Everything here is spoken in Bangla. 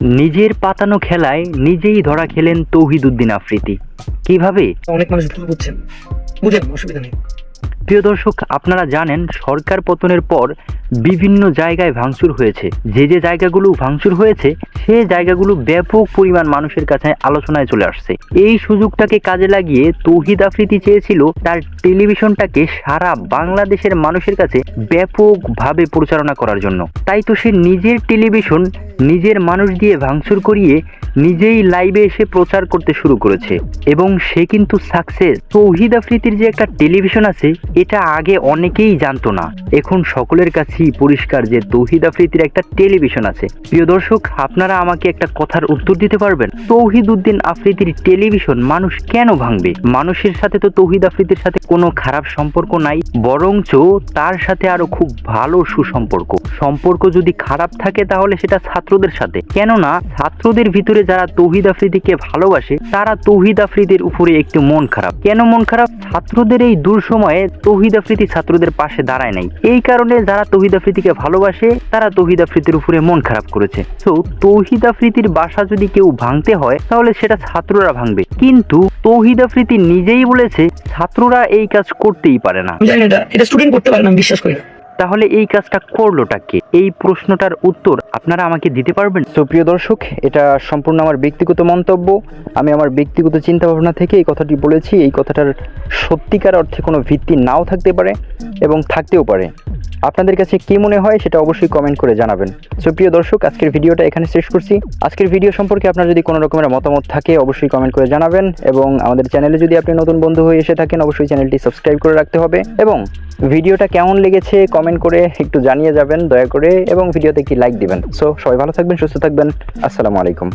নিজের পাতানো খেলায় নিজেই ধরা খেলেন তৌহিদ উদ্দিন আফ্রিদি। কিভাবে? অনেক মানুষ ভুল বুঝছেন, বুঝেন, অসুবিধা নেই। প্রিয় দর্শক, আপনারা জানেন সরকার পতনের পর বিভিন্ন জায়গায় ভাঙচুর হয়েছে। যে যে জায়গাগুলো ভাঙচুর হয়েছে সেই জায়গাগুলো ব্যাপক পরিমাণ মানুষের কাছে আলোচনায় চলে আসছে। এই সুযোগটাকে কাজে লাগিয়ে তৌহিদ আফ্রিদি চেয়েছিল তার টেলিভিশনটাকে সারা বাংলাদেশের মানুষের কাছে ব্যাপকভাবে প্রচারণা করার জন্য। তাই তো সে নিজের টেলিভিশন নিজের মানুষ দিয়ে ভাঙচুর করিয়ে নিজেই লাইভে এসে প্রচার করতে শুরু করেছে এবং সে কিন্তু সাকসেস। তৌহিদ আফ্রিদির যে একটা টেলিভিশন আছে এটা আগে অনেকেই জানতো না, এখন সকলের কাছেই পরিষ্কার যে তৌহিদ আফ্রিদির একটা টেলিভিশন আছে। প্রিয় দর্শক, আপনারা আমাকে একটা কথার উত্তর দিতে পারবেন, তৌহিদ উদ্দিন আফ্রিদির টেলিভিশন মানুষ কেন ভাঙবে? মানুষের সাথে তো তৌহিদ আফ্রিদির সাথে কোনো খারাপ সম্পর্ক নাই, বরঞ্চ তার সাথে আরো খুব ভালো সুসম্পর্ক। সম্পর্ক যদি খারাপ থাকে তাহলে সেটা ছাত্রদের সাথে, কেননা ছাত্রদের ভিতরে যারা তৌহিদ আফ্রিদিকে ভালোবাসে তারা তৌহিদ আফ্রিদির উপরে একটু মন খারাপ। কেন মন খারাপ? ছাত্রদের এই দূর সময়ে তৌহিদ আফ্রিদি ছাত্রদের পাশে দাঁড়ায় নাই, এই কারণে যারা তৌহিদ আফ্রিদিকে ভালোবাসে তারা তৌহিদ আফ্রিদির উপরে মন খারাপ করেছে। তো তৌহিদ আফ্রিদির বাসা যদি কেউ ভাঙতে হয় তাহলে সেটা ছাত্ররা ভাঙবে, কিন্তু তৌহিদ আফ্রিদি নিজেই বলেছে ছাত্ররা এই কাজ করতেই পারে না। আমি জানি এটা স্টুডেন্ট করতে পারে না, আমি বিশ্বাস করি না। তাহলে এই কাজটা করলোটা কে? এই প্রশ্নটার উত্তর আপনারা আমাকে দিতে পারবেন? তো প্রিয় দর্শক, এটা সম্পূর্ণ আমার ব্যক্তিগত মন্তব্য। আমি আমার ব্যক্তিগত চিন্তা ভাবনা থেকে এই কথাটি বলেছি। এই কথাটার সত্যিকার অর্থে কোনো ভিত্তি নাও থাকতে পারে এবং থাকতেও পারে। আপনাদের কাছে কি মনে হয় সেটা অবশ্যই কমেন্ট করে জানাবেন। সো প্রিয় দর্শক, আজকের ভিডিওটা এখানে শেষ করছি। আজকের ভিডিও সম্পর্কে আপনার যদি কোনো রকমের মতামত থাকে অবশ্যই কমেন্ট করে জানাবেন, এবং আমাদের চ্যানেলে যদি আপনি নতুন বন্ধু হয়ে এসে থাকেন অবশ্যই চ্যানেলটি সাবস্ক্রাইব করে রাখতে হবে, এবং ভিডিওটা কেমন লেগেছে কমেন্ট করে একটু জানিয়ে যাবেন দয়া করে, এবং ভিডিওতে একটি লাইক দিবেন। সো সবাই ভালো থাকবেন, সুস্থ থাকবেন। আসসালামু আলাইকুম।